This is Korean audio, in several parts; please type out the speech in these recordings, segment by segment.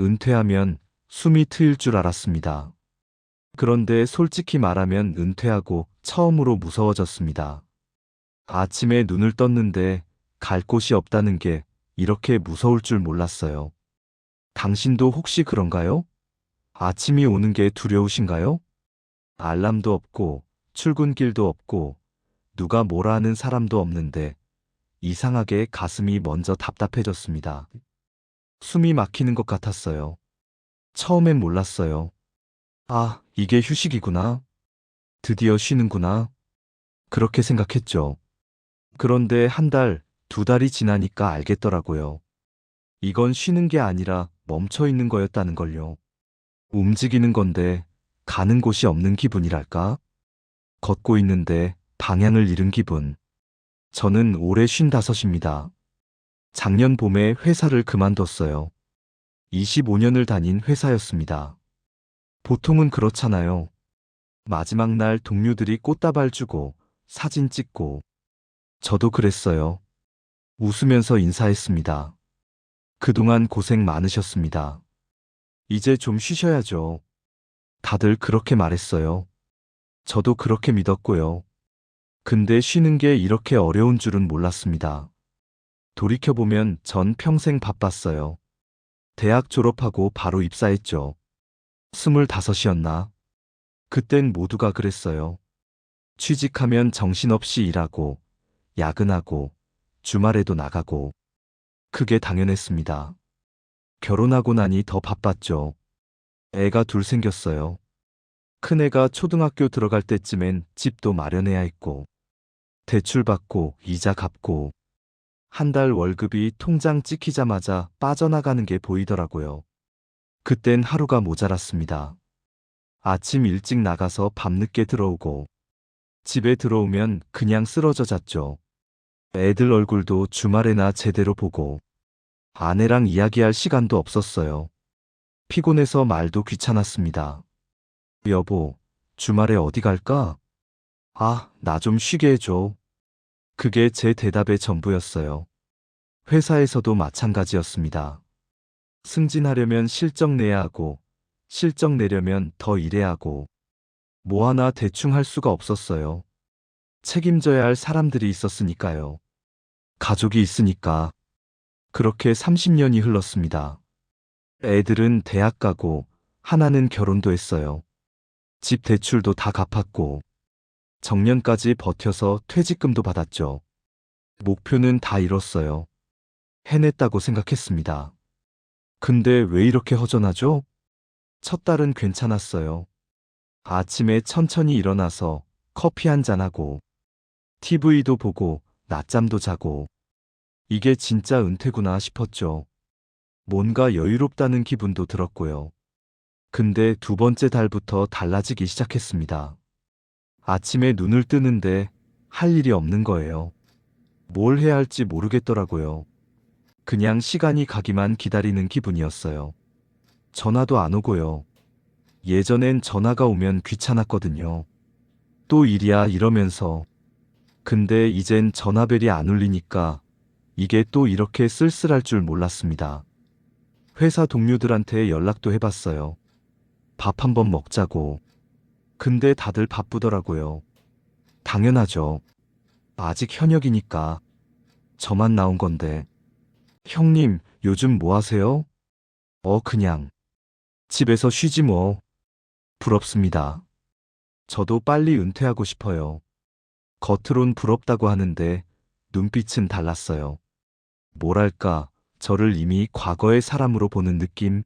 은퇴하면 숨이 트일 줄 알았습니다. 그런데 솔직히 말하면 은퇴하고 처음으로 무서워졌습니다. 아침에 눈을 떴는데 갈 곳이 없다는 게 이렇게 무서울 줄 몰랐어요. 당신도 혹시 그런가요? 아침이 오는 게 두려우신가요? 알람도 없고 출근길도 없고 누가 뭐라 하는 사람도 없는데 이상하게 가슴이 먼저 답답해졌습니다. 숨이 막히는 것 같았어요. 처음엔 몰랐어요. 아, 이게 휴식이구나. 드디어 쉬는구나. 그렇게 생각했죠. 그런데 한 달, 두 달이 지나니까 알겠더라고요. 이건 쉬는 게 아니라 멈춰 있는 거였다는 걸요. 움직이는 건데 가는 곳이 없는 기분이랄까? 걷고 있는데 방향을 잃은 기분. 저는 올해 55입니다. 작년 봄에 회사를 그만뒀어요. 25년을 다닌 회사였습니다. 보통은 그렇잖아요. 마지막 날 동료들이 꽃다발 주고 사진 찍고 저도 그랬어요. 웃으면서 인사했습니다. 그동안 고생 많으셨습니다. 이제 좀 쉬셔야죠. 다들 그렇게 말했어요. 저도 그렇게 믿었고요. 근데 쉬는 게 이렇게 어려운 줄은 몰랐습니다. 돌이켜보면 전 평생 바빴어요. 대학 졸업하고 바로 입사했죠. 25이었나? 그땐 모두가 그랬어요. 취직하면 정신없이 일하고, 야근하고, 주말에도 나가고. 그게 당연했습니다. 결혼하고 나니 더 바빴죠. 애가 둘 생겼어요. 큰애가 초등학교 들어갈 때쯤엔 집도 마련해야 했고, 대출 받고, 이자 갚고, 한 달 월급이 통장 찍히자마자 빠져나가는 게 보이더라고요. 그땐 하루가 모자랐습니다. 아침 일찍 나가서 밤늦게 들어오고, 집에 들어오면 그냥 쓰러져 잤죠. 애들 얼굴도 주말에나 제대로 보고, 아내랑 이야기할 시간도 없었어요. 피곤해서 말도 귀찮았습니다. 여보, 주말에 어디 갈까? 아, 나 좀 쉬게 해줘. 그게 제 대답의 전부였어요. 회사에서도 마찬가지였습니다. 승진하려면 실적 내야 하고, 실적 내려면 더 일해야 하고, 뭐 하나 대충 할 수가 없었어요. 책임져야 할 사람들이 있었으니까요. 가족이 있으니까. 그렇게 30년이 흘렀습니다. 애들은 대학 가고, 하나는 결혼도 했어요. 집 대출도 다 갚았고, 정년까지 버텨서 퇴직금도 받았죠. 목표는 다 이뤘어요. 해냈다고 생각했습니다. 근데 왜 이렇게 허전하죠? 첫 달은 괜찮았어요. 아침에 천천히 일어나서 커피 한 잔하고, TV도 보고, 낮잠도 자고, 이게 진짜 은퇴구나 싶었죠. 뭔가 여유롭다는 기분도 들었고요. 근데 두 번째 달부터 달라지기 시작했습니다. 아침에 눈을 뜨는데 할 일이 없는 거예요. 뭘 해야 할지 모르겠더라고요. 그냥 시간이 가기만 기다리는 기분이었어요. 전화도 안 오고요. 예전엔 전화가 오면 귀찮았거든요. 또 일이야 이러면서. 근데 이젠 전화벨이 안 울리니까 이게 또 이렇게 쓸쓸할 줄 몰랐습니다. 회사 동료들한테 연락도 해봤어요. 밥 한번 먹자고. 근데 다들 바쁘더라고요. 당연하죠. 아직 현역이니까. 저만 나온 건데. 형님, 요즘 뭐 하세요? 그냥. 집에서 쉬지 뭐. 부럽습니다. 저도 빨리 은퇴하고 싶어요. 겉으론 부럽다고 하는데 눈빛은 달랐어요. 뭐랄까, 저를 이미 과거의 사람으로 보는 느낌?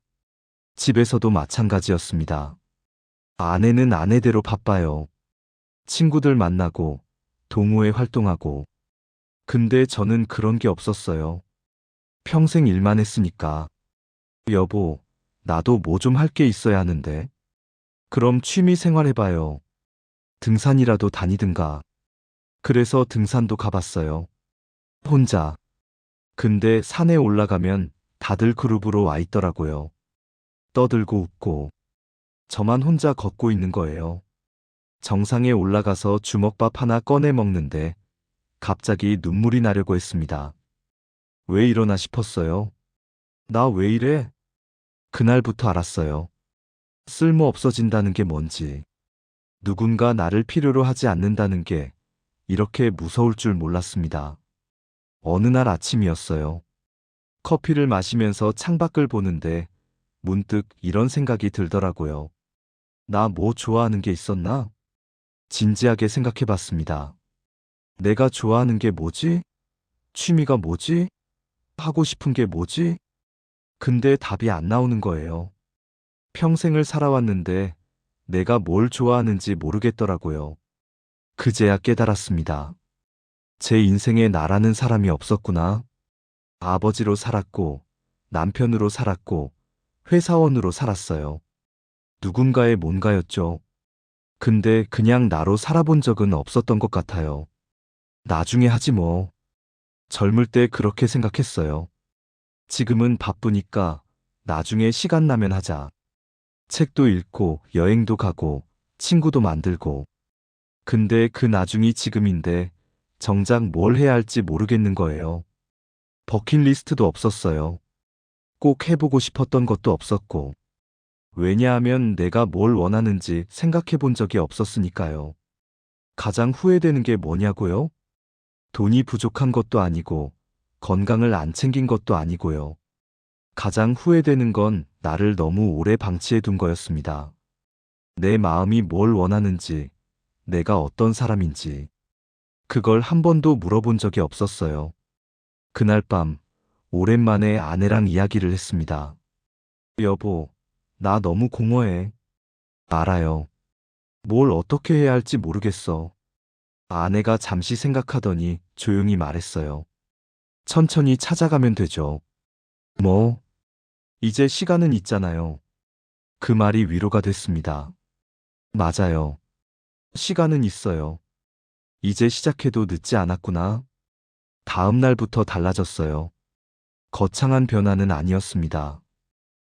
집에서도 마찬가지였습니다. 아내는 아내대로 바빠요. 친구들 만나고, 동호회 활동하고. 근데 저는 그런 게 없었어요. 평생 일만 했으니까. 여보, 나도 뭐 좀 할 게 있어야 하는데. 그럼 취미 생활 해봐요. 등산이라도 다니든가. 그래서 등산도 가봤어요. 혼자. 근데 산에 올라가면 다들 그룹으로 와 있더라고요. 떠들고 웃고. 저만 혼자 걷고 있는 거예요. 정상에 올라가서 주먹밥 하나 꺼내 먹는데 갑자기 눈물이 나려고 했습니다. 왜 이러나 싶었어요. 나 왜 이래? 그날부터 알았어요. 쓸모 없어진다는 게 뭔지, 누군가 나를 필요로 하지 않는다는 게 이렇게 무서울 줄 몰랐습니다. 어느 날 아침이었어요. 커피를 마시면서 창밖을 보는데 문득 이런 생각이 들더라고요. 나 뭐 좋아하는 게 있었나? 진지하게 생각해 봤습니다. 내가 좋아하는 게 뭐지? 취미가 뭐지? 하고 싶은 게 뭐지? 근데 답이 안 나오는 거예요. 평생을 살아왔는데 내가 뭘 좋아하는지 모르겠더라고요. 그제야 깨달았습니다. 제 인생에 나라는 사람이 없었구나. 아버지로 살았고, 남편으로 살았고, 회사원으로 살았어요. 누군가의 뭔가였죠. 근데 그냥 나로 살아본 적은 없었던 것 같아요. 나중에 하지 뭐. 젊을 때 그렇게 생각했어요. 지금은 바쁘니까 나중에 시간 나면 하자. 책도 읽고 여행도 가고 친구도 만들고. 근데 그 나중이 지금인데 정작 뭘 해야 할지 모르겠는 거예요. 버킷리스트도 없었어요. 꼭 해보고 싶었던 것도 없었고. 왜냐하면 내가 뭘 원하는지 생각해 본 적이 없었으니까요. 가장 후회되는 게 뭐냐고요? 돈이 부족한 것도 아니고 건강을 안 챙긴 것도 아니고요. 가장 후회되는 건 나를 너무 오래 방치해 둔 거였습니다. 내 마음이 뭘 원하는지, 내가 어떤 사람인지, 그걸 한 번도 물어본 적이 없었어요. 그날 밤, 오랜만에 아내랑 이야기를 했습니다. 여보, 나 너무 공허해. 알아요. 뭘 어떻게 해야 할지 모르겠어. 아내가 잠시 생각하더니 조용히 말했어요. 천천히 찾아가면 되죠. 뭐, 이제 시간은 있잖아요. 그 말이 위로가 됐습니다. 맞아요. 시간은 있어요. 이제 시작해도 늦지 않았구나. 다음 날부터 달라졌어요. 거창한 변화는 아니었습니다.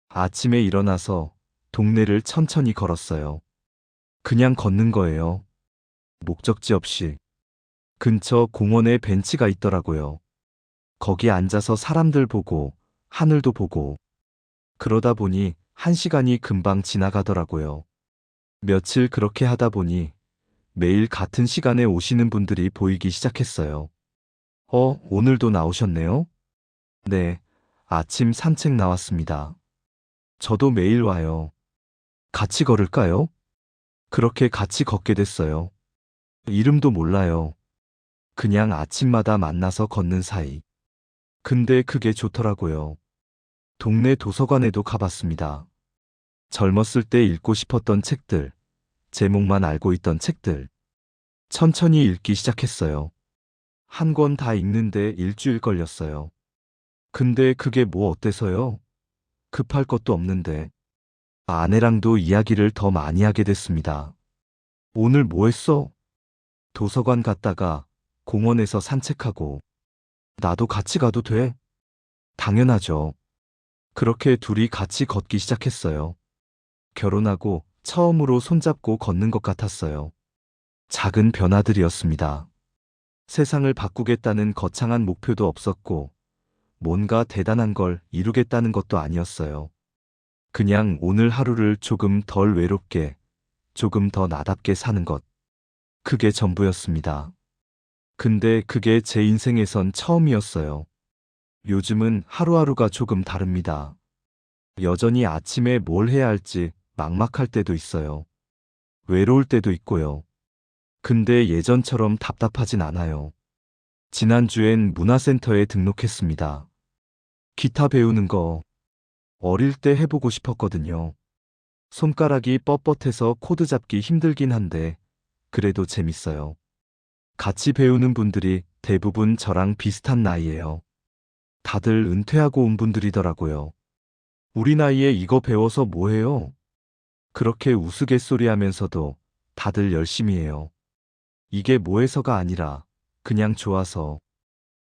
아침에 일어나서 동네를 천천히 걸었어요. 그냥 걷는 거예요. 목적지 없이. 근처 공원에 벤치가 있더라고요. 거기 앉아서 사람들 보고, 하늘도 보고. 그러다 보니 1시간이 금방 지나가더라고요. 며칠 그렇게 하다 보니 매일 같은 시간에 오시는 분들이 보이기 시작했어요. 오늘도 나오셨네요? 네, 아침 산책 나왔습니다. 저도 매일 와요. 같이 걸을까요? 그렇게 같이 걷게 됐어요. 이름도 몰라요. 그냥 아침마다 만나서 걷는 사이. 근데 그게 좋더라고요. 동네 도서관에도 가봤습니다. 젊었을 때 읽고 싶었던 책들, 제목만 알고 있던 책들. 천천히 읽기 시작했어요. 한 권 다 읽는데 일주일 걸렸어요. 근데 그게 뭐 어때서요? 급할 것도 없는데. 아내랑도 이야기를 더 많이 하게 됐습니다. 오늘 뭐 했어? 도서관 갔다가 공원에서 산책하고. 나도 같이 가도 돼? 당연하죠. 그렇게 둘이 같이 걷기 시작했어요. 결혼하고 처음으로 손잡고 걷는 것 같았어요. 작은 변화들이었습니다. 세상을 바꾸겠다는 거창한 목표도 없었고, 뭔가 대단한 걸 이루겠다는 것도 아니었어요. 그냥 오늘 하루를 조금 덜 외롭게, 조금 더 나답게 사는 것. 그게 전부였습니다. 근데 그게 제 인생에선 처음이었어요. 요즘은 하루하루가 조금 다릅니다. 여전히 아침에 뭘 해야 할지 막막할 때도 있어요. 외로울 때도 있고요. 근데 예전처럼 답답하진 않아요. 지난주엔 문화센터에 등록했습니다. 기타 배우는 거 어릴 때 해보고 싶었거든요. 손가락이 뻣뻣해서 코드 잡기 힘들긴 한데 그래도 재밌어요. 같이 배우는 분들이 대부분 저랑 비슷한 나이예요. 다들 은퇴하고 온 분들이더라고요. 우리 나이에 이거 배워서 뭐 해요? 그렇게 우스갯소리 하면서도 다들 열심히 해요. 이게 뭐해서가 아니라 그냥 좋아서.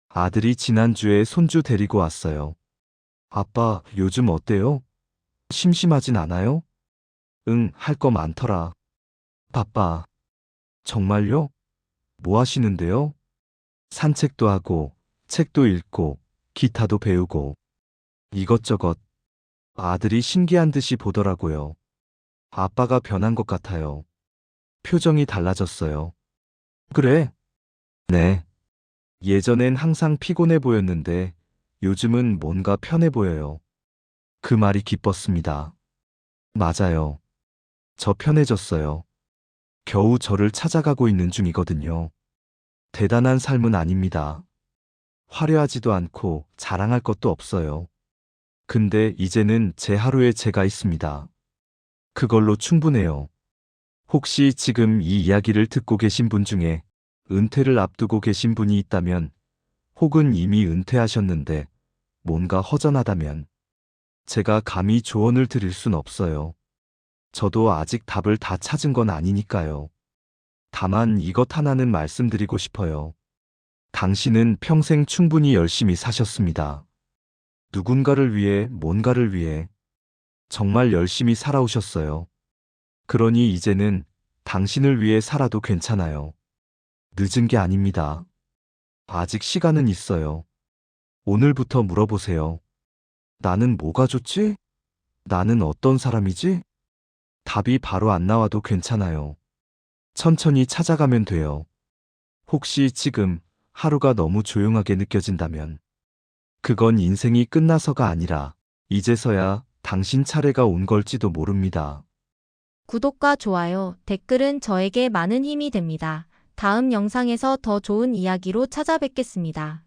아들이 지난주에 손주 데리고 왔어요. 아빠, 요즘 어때요? 심심하진 않아요? 응, 할 거 많더라. 바빠. 정말요? 뭐 하시는데요? 산책도 하고, 책도 읽고, 기타도 배우고, 이것저것. 아들이 신기한 듯이 보더라고요. 아빠가 변한 것 같아요. 표정이 달라졌어요. 그래? 네. 예전엔 항상 피곤해 보였는데 요즘은 뭔가 편해 보여요. 그 말이 기뻤습니다. 맞아요. 저 편해졌어요. 겨우 저를 찾아가고 있는 중이거든요. 대단한 삶은 아닙니다. 화려하지도 않고 자랑할 것도 없어요. 근데 이제는 제 하루에 제가 있습니다. 그걸로 충분해요. 혹시 지금 이 이야기를 듣고 계신 분 중에 은퇴를 앞두고 계신 분이 있다면, 혹은 이미 은퇴하셨는데 뭔가 허전하다면, 제가 감히 조언을 드릴 순 없어요. 저도 아직 답을 다 찾은 건 아니니까요. 다만 이것 하나는 말씀드리고 싶어요. 당신은 평생 충분히 열심히 사셨습니다. 누군가를 위해, 뭔가를 위해 정말 열심히 살아오셨어요. 그러니 이제는 당신을 위해 살아도 괜찮아요. 늦은 게 아닙니다. 아직 시간은 있어요. 오늘부터 물어보세요. 나는 뭐가 좋지? 나는 어떤 사람이지? 답이 바로 안 나와도 괜찮아요. 천천히 찾아가면 돼요. 혹시 지금 하루가 너무 조용하게 느껴진다면, 그건 인생이 끝나서가 아니라 이제서야 당신 차례가 온 걸지도 모릅니다. 구독과 좋아요, 댓글은 저에게 많은 힘이 됩니다. 다음 영상에서 더 좋은 이야기로 찾아뵙겠습니다.